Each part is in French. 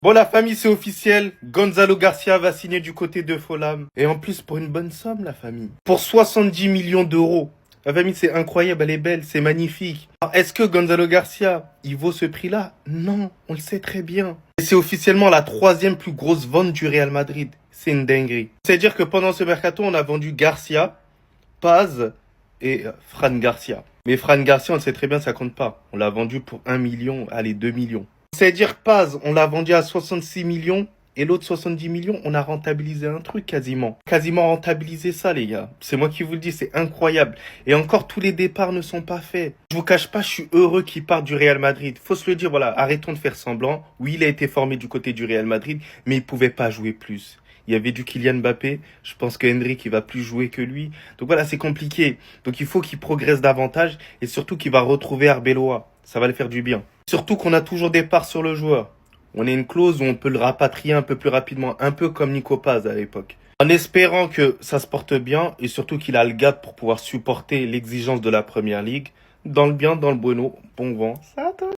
Bon, la famille, c'est officiel. Gonzalo Garcia va signer du côté de Fulham. Et en plus, pour une bonne somme, la famille. Pour 70 millions d'euros. La famille, c'est incroyable, elle est belle, c'est magnifique. Alors, est-ce que Gonzalo Garcia, il vaut ce prix-là? Non, on le sait très bien. Et c'est officiellement la troisième plus grosse vente du Real Madrid. C'est une dinguerie. C'est-à-dire que pendant ce mercato, on a vendu Garcia, Paz et Fran Garcia. Mais Fran Garcia, on le sait très bien, ça compte pas. On l'a vendu pour 1 million, allez, 2 millions. C'est-à-dire Paz, on l'a vendu à 66 millions et l'autre 70 millions, on a rentabilisé un truc quasiment. Quasiment rentabilisé ça, les gars. C'est moi qui vous le dis, c'est incroyable. Et encore, tous les départs ne sont pas faits. Je vous cache pas, je suis heureux qu'il parte du Real Madrid. Faut se le dire, voilà, arrêtons de faire semblant. Oui, il a été formé du côté du Real Madrid, mais il pouvait pas jouer plus. Il y avait du Kylian Mbappé. Je pense que Henry il va plus jouer que lui. Donc voilà, c'est compliqué. Donc il faut qu'il progresse davantage et surtout qu'il va retrouver Arbeloa. Ça va le faire du bien. Surtout qu'on a toujours des parts sur le joueur. On a une clause où on peut le rapatrier un peu plus rapidement, un peu comme Nico Paz à l'époque. En espérant que ça se porte bien et surtout qu'il a le gap pour pouvoir supporter l'exigence de la Première Ligue. Dans le bien, dans le bueno, bon vent. Ça attend.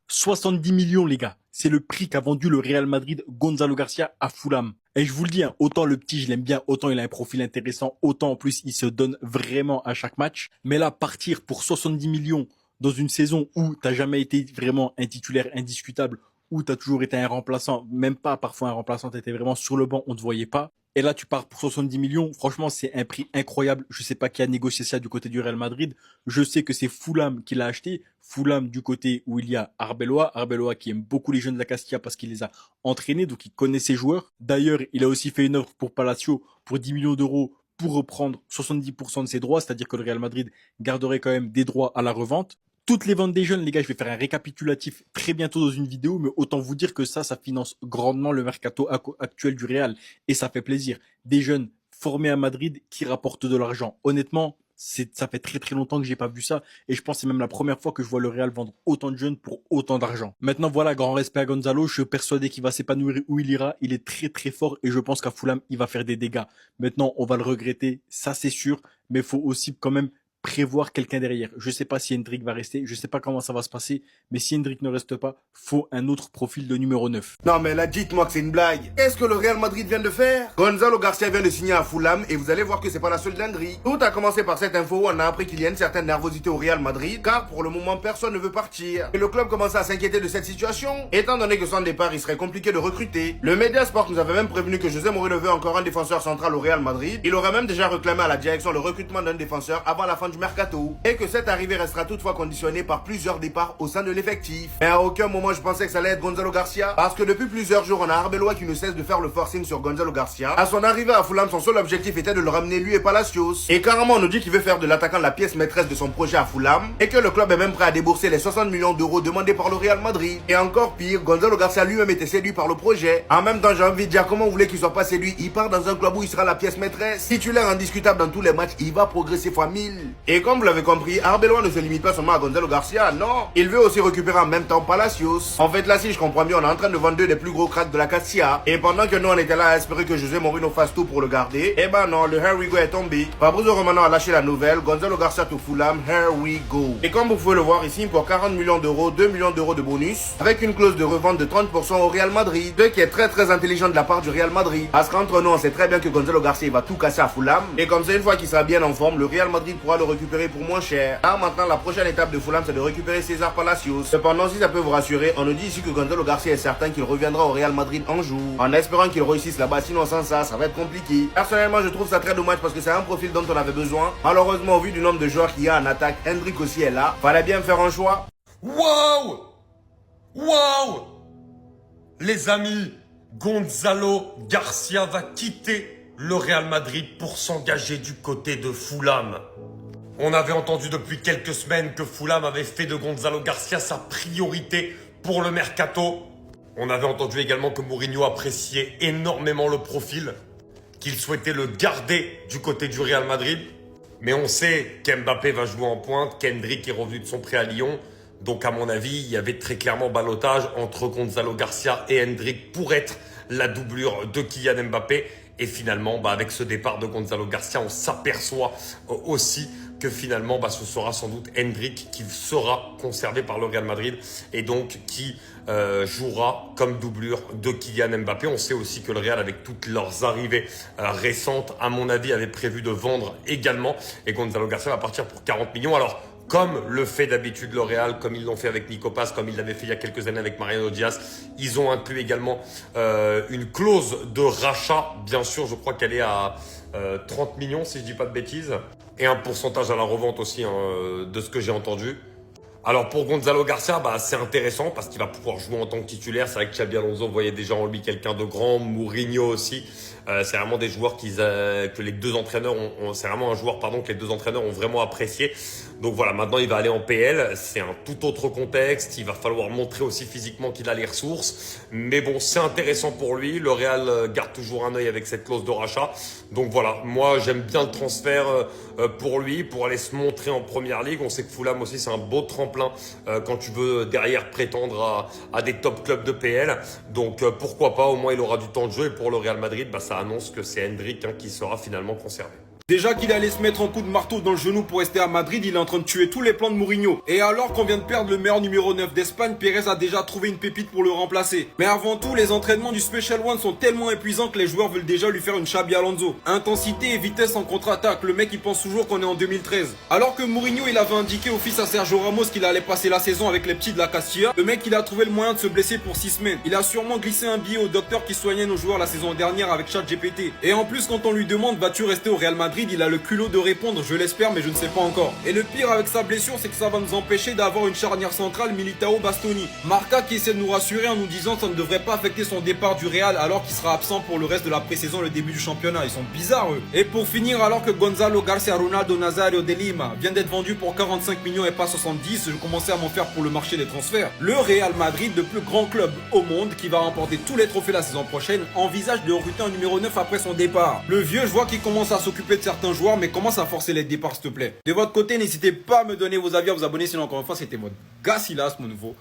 70 millions, les gars. C'est le prix qu'a vendu le Real Madrid Gonzalo Garcia à Fulham. Et je vous le dis, hein, autant le petit, je l'aime bien, autant il a un profil intéressant, autant en plus il se donne vraiment à chaque match. Mais là, partir pour 70 millions dans une saison où t'as jamais été vraiment un titulaire indiscutable, où t'as toujours été un remplaçant, même pas parfois un remplaçant, t'étais vraiment sur le banc, on te voyait pas. Et là, tu pars pour 70 millions. Franchement, c'est un prix incroyable. Je sais pas qui a négocié ça du côté du Real Madrid. Je sais que c'est Fulham qui l'a acheté. Fulham du côté où il y a Arbeloa. Arbeloa qui aime beaucoup les jeunes de la Castilla parce qu'il les a entraînés, donc il connaît ses joueurs. D'ailleurs, il a aussi fait une offre pour Palacio pour 10 millions d'euros pour reprendre 70% de ses droits, c'est-à-dire que le Real Madrid garderait quand même des droits à la revente. Toutes les ventes des jeunes, les gars, je vais faire un récapitulatif très bientôt dans une vidéo, mais autant vous dire que ça finance grandement le mercato actuel du Real. Et ça fait plaisir. Des jeunes formés à Madrid qui rapportent de l'argent. Honnêtement, ça fait très très longtemps que j'ai pas vu ça. Et je pense que c'est même la première fois que je vois le Real vendre autant de jeunes pour autant d'argent. Maintenant, voilà, grand respect à Gonzalo. Je suis persuadé qu'il va s'épanouir où il ira. Il est très très fort et je pense qu'à Fulham, il va faire des dégâts. Maintenant, on va le regretter, ça c'est sûr. Mais il faut aussi quand même prévoir quelqu'un derrière. Je sais pas si Hendrik va rester, je sais pas comment ça va se passer, mais si Hendrik ne reste pas, faut un autre profil de numéro 9. Non mais là dites-moi que c'est une blague. Qu'est-ce que le Real Madrid vient de faire? Gonzalo Garcia vient de signer à Fulham et vous allez voir que c'est pas la seule dinguerie. Tout a commencé par cette info où on a appris qu'il y a une certaine nervosité au Real Madrid car pour le moment personne ne veut partir. Et le club commence à s'inquiéter de cette situation étant donné que sans départ il serait compliqué de recruter. Le Mediasport nous avait même prévenu que José Mourinho veut encore un défenseur central au Real Madrid. Il aurait même déjà réclamé à la direction le recrutement d'un défenseur avant la fin du mercato. Et que cette arrivée restera toutefois conditionnée par plusieurs départs au sein de l'effectif. Mais à aucun moment je pensais que ça allait être Gonzalo Garcia, parce que depuis plusieurs jours on a Arbeloa qui ne cesse de faire le forcing sur Gonzalo Garcia. À son arrivée à Fulham, son seul objectif était de le ramener lui et Palacios. Et carrément on nous dit qu'il veut faire de l'attaquant la pièce maîtresse de son projet à Fulham, et que le club est même prêt à débourser les 60 millions d'euros demandés par le Real Madrid. Et encore pire, Gonzalo Garcia lui-même était séduit par le projet. En même temps j'ai envie de dire comment vous voulez qu'il soit pas séduit. Il part dans un club où il sera la pièce maîtresse, titulaire indiscutable dans tous les matchs, il va progresser fois 1000. Et comme vous l'avez compris, Arbeloa ne se limite pas seulement à Gonzalo Garcia, non. Il veut aussi récupérer en même temps Palacios. En fait là, si je comprends bien, on est en train de vendre deux des plus gros cracks de la Castilla. Et pendant que nous on était là à espérer que José Mourinho fasse tout pour le garder, eh ben non, le here we go est tombé. Fabrizio Romano a lâché la nouvelle, Gonzalo Garcia to Fulham, here we go. Et comme vous pouvez le voir ici, pour 40 millions d'euros, 2 millions d'euros de bonus, avec une clause de revente de 30% au Real Madrid. Ce qui est très très intelligent de la part du Real Madrid. Parce qu'entre nous, on sait très bien que Gonzalo Garcia il va tout casser à Fulham. Et comme c'est une fois qu'il sera bien en forme, le Real Madrid pourra le récupérer pour moins cher. Là maintenant, la prochaine étape de Fulham, c'est de récupérer César Palacios. Cependant, si ça peut vous rassurer, on nous dit ici que Gonzalo Garcia est certain qu'il reviendra au Real Madrid un jour, en espérant qu'il réussisse là-bas, sinon sans ça va être compliqué. Personnellement, je trouve ça très dommage parce que c'est un profil dont on avait besoin. Malheureusement, au vu du nombre de joueurs qu'il y a en attaque, Hendrik aussi est là. Fallait bien faire un choix. Waouh! Waouh! Les amis, Gonzalo Garcia va quitter le Real Madrid pour s'engager du côté de Fulham. On avait entendu depuis quelques semaines que Fulham avait fait de Gonzalo Garcia sa priorité pour le mercato. On avait entendu également que Mourinho appréciait énormément le profil, qu'il souhaitait le garder du côté du Real Madrid. Mais on sait qu'Mbappé va jouer en pointe, qu'Hendrik est revenu de son prêt à Lyon. Donc à mon avis, il y avait très clairement ballottage entre Gonzalo Garcia et Hendrik pour être la doublure de Kylian Mbappé. Et finalement, avec ce départ de Gonzalo Garcia, on s'aperçoit aussi que finalement ce sera sans doute Endrick qui sera conservé par le Real Madrid et donc qui jouera comme doublure de Kylian Mbappé. On sait aussi que le Real, avec toutes leurs arrivées récentes, à mon avis, avait prévu de vendre également, et Gonzalo Garcia va partir pour 40 millions. Alors, comme le fait d'habitude le Real, comme ils l'ont fait avec Nico Paz, comme ils l'avaient fait il y a quelques années avec Mariano Diaz, ils ont inclus également une clause de rachat. Bien sûr, je crois qu'elle est à 30 millions, si je dis pas de bêtises, et un pourcentage à la revente aussi, de ce que j'ai entendu. Alors pour Gonzalo Garcia, c'est intéressant parce qu'il va pouvoir jouer en tant que titulaire. C'est vrai que Xabi Alonso voyait déjà en lui quelqu'un de grand, Mourinho aussi. C'est vraiment des joueurs que les deux entraîneurs c'est vraiment un joueur que les deux entraîneurs ont vraiment apprécié. Donc voilà, maintenant il va aller en PL, c'est un tout autre contexte. Il va falloir montrer aussi physiquement qu'il a les ressources. Mais bon, c'est intéressant pour lui. Le Real garde toujours un œil avec cette clause de rachat. Donc voilà, moi j'aime bien le transfert pour lui, pour aller se montrer en première ligue. On sait que Fulham aussi c'est un beau tremplin quand tu veux derrière prétendre à des top clubs de PL. Donc pourquoi pas, au moins il aura du temps de jeu. Et pour le Real Madrid, ça annonce que c'est Endrick qui sera finalement conservé. Déjà qu'il allait se mettre un coup de marteau dans le genou pour rester à Madrid, il est en train de tuer tous les plans de Mourinho. Et alors qu'on vient de perdre le meilleur numéro 9 d'Espagne, Pérez a déjà trouvé une pépite pour le remplacer. Mais avant tout, les entraînements du Special One sont tellement épuisants que les joueurs veulent déjà lui faire une Xabi Alonso. Intensité et vitesse en contre-attaque, le mec il pense toujours qu'on est en 2013. Alors que Mourinho il avait indiqué au fils à Sergio Ramos qu'il allait passer la saison avec les petits de la Castilla, le mec il a trouvé le moyen de se blesser pour 6 semaines. Il a sûrement glissé un billet au docteur qui soignait nos joueurs la saison dernière avec ChatGPT. Et en plus quand on lui demande vas-tu rester au Real Madrid, il a le culot de répondre je l'espère mais je ne sais pas encore. Et le pire avec sa blessure c'est que ça va nous empêcher d'avoir une charnière centrale Militao-Bastoni. Marca qui essaie de nous rassurer en nous disant que ça ne devrait pas affecter son départ du Real alors qu'il sera absent pour le reste de la pré-saison, le début du championnat. Ils sont bizarres eux. Et pour finir, alors que Gonzalo Garcia Ronaldo Nazario de Lima vient d'être vendu pour 45 millions et pas 70, je commençais à m'en faire pour le marché des transferts. Le Real Madrid, le plus grand club au monde qui va remporter tous les trophées la saison prochaine, envisage de recruter un numéro 9 après son départ. Le vieux, je vois qu'il commence à s'occuper de certains joueurs mais commence à forcer les départs s'il te plaît. De votre côté, n'hésitez pas à me donner vos avis, à vous abonner, sinon encore une fois c'était votre Gassilas, mon nouveau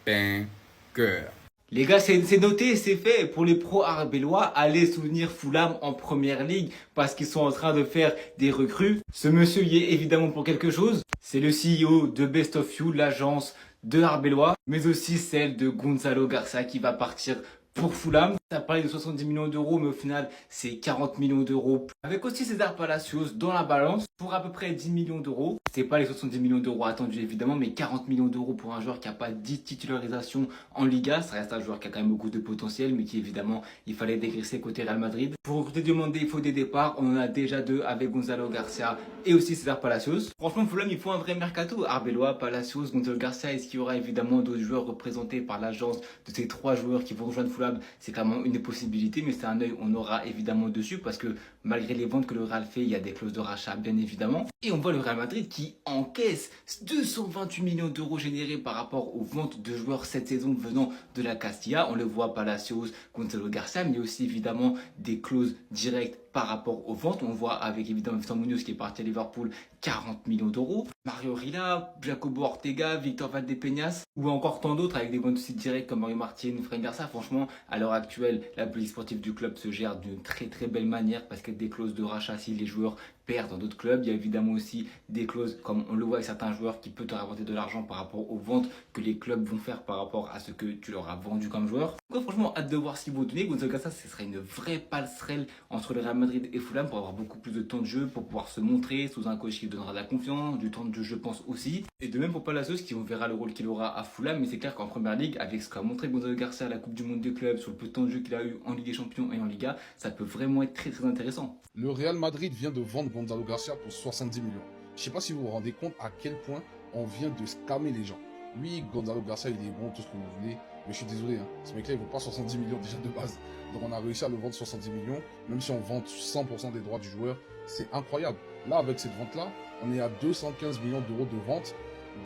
banqueur. Les gars, c'est noté, c'est fait. Pour les pros arbellois, allez soutenir Fulham en première ligue parce qu'ils sont en train de faire des recrues. Ce monsieur y est évidemment pour quelque chose. C'est le CEO de Best of You, l'agence de Arbellois, mais aussi celle de Gonzalo Garcia qui va partir pour Fulham. Ça parlait de 70 millions d'euros, mais au final, c'est 40 millions d'euros. Avec aussi César Palacios dans la balance pour à peu près 10 millions d'euros. C'est pas les 70 millions d'euros attendus évidemment, mais 40 millions d'euros pour un joueur qui n'a pas 10 titularisations en Liga. Ça reste un joueur qui a quand même beaucoup de potentiel, mais qui évidemment, il fallait dégraisser côté Real Madrid. Pour recruter du monde, il faut des départs. On en a déjà deux avec Gonzalo Garcia et aussi César Palacios. Franchement, Fulham, il faut un vrai mercato. Arbeloa, Palacios, Gonzalo Garcia. Est-ce qu'il y aura évidemment d'autres joueurs représentés par l'agence de ces trois joueurs qui vont rejoindre Fulham? C'est clairement une des possibilités, mais c'est un œil on aura évidemment dessus parce que malgré les ventes que le Real fait, il y a des clauses de rachat bien évidemment. Et on voit le Real Madrid qui encaisse 228 millions d'euros générés par rapport aux ventes de joueurs cette saison venant de la Castilla. On le voit Palacios, Gonzalo Garcia, mais aussi évidemment des clauses directes par rapport aux ventes. On voit avec évidemment Victor Munoz qui est parti à Liverpool, 40 millions d'euros. Mario Rila, Jacobo Ortega, Victor Valdepeñas ou encore tant d'autres avec des ventes aussi directes comme Mario Martin, Fred Garcia. Franchement, à l'heure actuelle, la politique sportive du club se gère d'une très très belle manière parce qu'il y a des clauses de rachat si les joueurs perdent dans d'autres clubs. Il y a évidemment aussi des clauses comme on le voit avec certains joueurs qui peuvent te rapporter de l'argent par rapport aux ventes que les clubs vont faire par rapport à ce que tu leur as vendu comme joueur. Donc franchement, hâte de voir ce qu'ils vont donner. Gonzalo Garcia, ce serait une vraie passerelle entre le Real Madrid et Fulham pour avoir beaucoup plus de temps de jeu, pour pouvoir se montrer sous un coach qui lui donnera de la confiance, du temps de jeu je pense aussi. Et de même pour Palacios qui on verra le rôle qu'il aura à Fulham, mais c'est clair qu'en première ligue, avec ce qu'a montré Gonzalo Garcia à la Coupe du Monde des clubs, sur le peu de temps de jeu qu'il a eu en Ligue des Champions et en Liga, ça peut vraiment être très très intéressant. Le Real Madrid vient de vendre Gonzalo Garcia pour 70 millions. Je sais pas si vous vous rendez compte à quel point on vient de scammer les gens. Oui, Gonzalo Garcia, il est bon, tout ce que vous voulez, mais je suis désolé, ce mec-là, il vaut pas 70 millions déjà de base. Donc on a réussi à le vendre 70 millions, même si on vend 100% des droits du joueur, c'est incroyable. Là, avec cette vente-là, on est à 215 millions d'euros de vente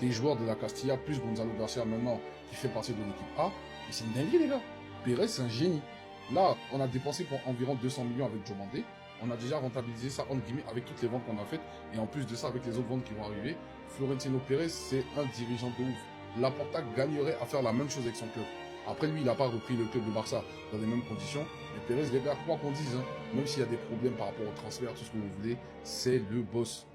des joueurs de la Castilla, plus Gonzalo Garcia maintenant, qui fait partie de l'équipe A. Mais c'est une dinguerie, les gars. Pérez, c'est un génie. Là, on a dépensé pour environ 200 millions avec Diomandé. On a déjà rentabilisé ça, entre guillemets, avec toutes les ventes qu'on a faites. Et en plus de ça, avec les autres ventes qui vont arriver, Florentino Pérez, c'est un dirigeant de ouf. Laporta gagnerait à faire la même chose avec son club. Après, lui, il n'a pas repris le club de Barça dans les mêmes conditions. Mais Pérez, les gars, quoi qu'on dise, même s'il y a des problèmes par rapport au transfert, tout ce que vous voulez, c'est le boss.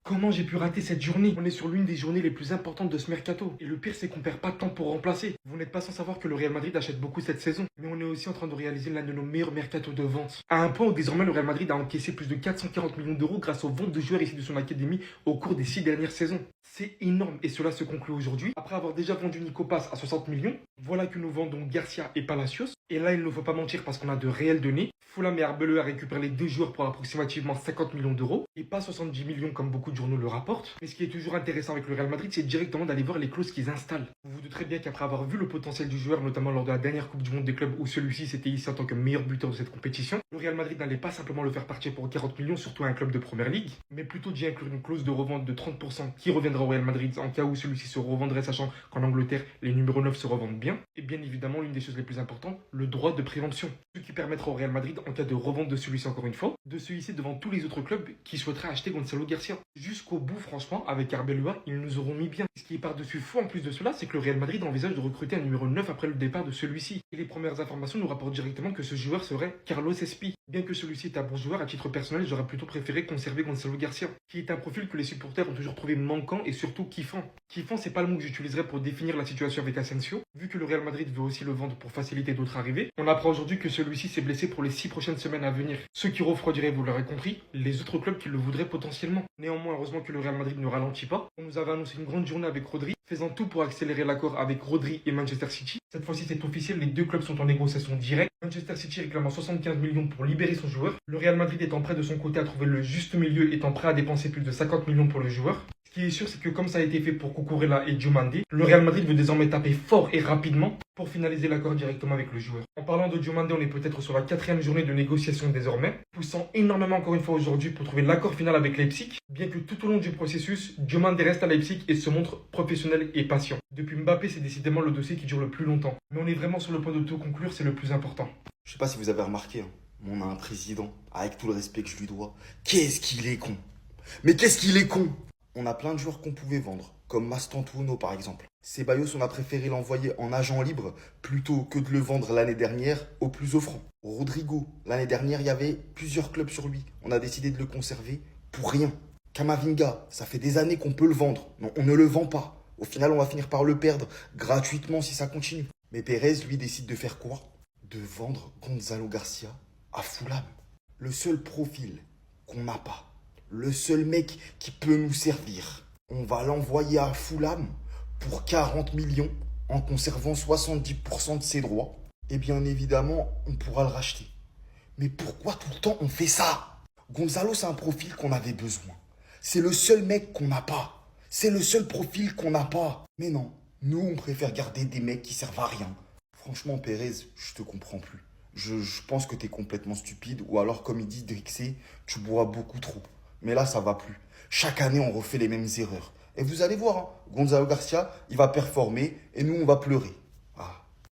Comment j'ai pu rater cette journée? On est sur l'une des journées les plus importantes de ce mercato. Et le pire, c'est qu'on perd pas de temps pour remplacer. Vous n'êtes pas sans savoir que le Real Madrid achète beaucoup cette saison. Mais on est aussi en train de réaliser l'un de nos meilleurs mercatos de vente. À un point où désormais le Real Madrid a encaissé plus de 440 millions d'euros grâce aux ventes de joueurs issus de son académie au cours des 6 dernières saisons. C'est énorme et cela se conclut aujourd'hui. Après avoir déjà vendu Nico Paz à 60 millions, voilà que nous vendons Garcia et Palacios. Et là, il ne faut pas mentir parce qu'on a de réelles données. Fulham et Arbeloa récupèrent les deux joueurs pour approximativement 50 millions d'euros et pas 70 millions comme beaucoup de journaux le rapportent. Mais ce qui est toujours intéressant avec le Real Madrid, c'est directement d'aller voir les clauses qu'ils installent. Vous vous douterez bien qu'après avoir vu le potentiel du joueur, notamment lors de la dernière Coupe du Monde des clubs où celui-ci s'était hissé en tant que meilleur buteur de cette compétition, le Real Madrid n'allait pas simplement le faire partir pour 40 millions, surtout à un club de première ligue, mais plutôt d'y inclure une clause de revente de 30% qui reviendra au Real Madrid en cas où celui-ci se revendrait, sachant qu'en Angleterre, les numéros 9 se revendent bien. Et bien évidemment, l'une des choses les plus importantes, le droit de préemption. Ce qui permettra au Real Madrid, en cas de revente de celui-ci encore une fois, de se hisser devant tous les autres clubs qui souhaiteraient acheter Gonzalo Garcia. Jusqu'au bout, franchement, avec Arbeloa, ils nous auront mis bien. Ce qui est par-dessus fou en plus de cela, c'est que le Real Madrid envisage de recruter un numéro 9 après le départ de celui-ci. Et les premières informations nous rapportent directement que ce joueur serait Carlos Espi. Bien que celui-ci est un bon joueur, à titre personnel, j'aurais plutôt préféré conserver Gonzalo Garcia, qui est un profil que les supporters ont toujours trouvé manquant et surtout kiffant. Kiffant, c'est pas le mot que j'utiliserais pour définir la situation avec Asensio, vu que le Real Madrid veut aussi le vendre pour faciliter d'autres arrivées. On apprend aujourd'hui que celui-ci s'est blessé pour les 6 prochaines semaines à venir. Ce qui refroidirait, vous l'aurez compris, les autres clubs qui le voudraient potentiellement. Néanmoins, heureusement que le Real Madrid ne ralentit pas. On nous avait annoncé une grande journée avec Rodri, faisant tout pour accélérer l'accord avec Rodri et Manchester City. Cette fois-ci, c'est officiel, les deux clubs sont en négociation directe. Manchester City réclamant 75 millions pour libérer son joueur. Le Real Madrid étant prêt de son côté à trouver le juste milieu, étant prêt à dépenser plus de 50 millions pour le joueur. Ce qui est sûr, c'est que comme ça a été fait pour Cucurella et Diomandé, le Real Madrid veut désormais taper fort et rapidement pour finaliser l'accord directement avec le joueur. En parlant de Diomandé, on est peut-être sur la 4e journée de négociation désormais, poussant énormément encore une fois aujourd'hui pour trouver l'accord final avec Leipzig, bien que tout au long du processus, Diomandé reste à Leipzig et se montre professionnel et patient. Depuis Mbappé, c'est décidément le dossier qui dure le plus longtemps. Mais on est vraiment sur le point de tout conclure, c'est le plus important. Je sais pas si vous avez remarqué, mais on a un président, avec tout le respect que je lui dois. Qu'est-ce qu'il est con! Mais qu'est-ce qu'il est con! On a plein de joueurs qu'on pouvait vendre, comme Mastantuono par exemple. Ceballos, on a préféré l'envoyer en agent libre plutôt que de le vendre l'année dernière au plus offrant. Rodrigo, l'année dernière, il y avait plusieurs clubs sur lui. On a décidé de le conserver pour rien. Kamavinga, ça fait des années qu'on peut le vendre. Non, on ne le vend pas. Au final, on va finir par le perdre gratuitement si ça continue. Mais Pérez, lui, décide de faire quoi? De vendre Gonzalo Garcia à Fulham. Le seul profil qu'on n'a pas. Le seul mec qui peut nous servir. On va l'envoyer à Fulham pour 40 millions en conservant 70% de ses droits. Et bien évidemment, on pourra le racheter. Mais pourquoi tout le temps on fait ça? Gonzalo, c'est un profil qu'on avait besoin. C'est le seul mec qu'on n'a pas. C'est le seul profil qu'on n'a pas. Mais non, nous on préfère garder des mecs qui servent à rien. Franchement, Pérez, je te comprends plus. Je pense que t'es complètement stupide. Ou alors, comme il dit Drixé, tu bois beaucoup trop. Mais là, ça va plus. Chaque année, on refait les mêmes erreurs. Et vous allez voir, Gonzalo Garcia, il va performer et nous, on va pleurer.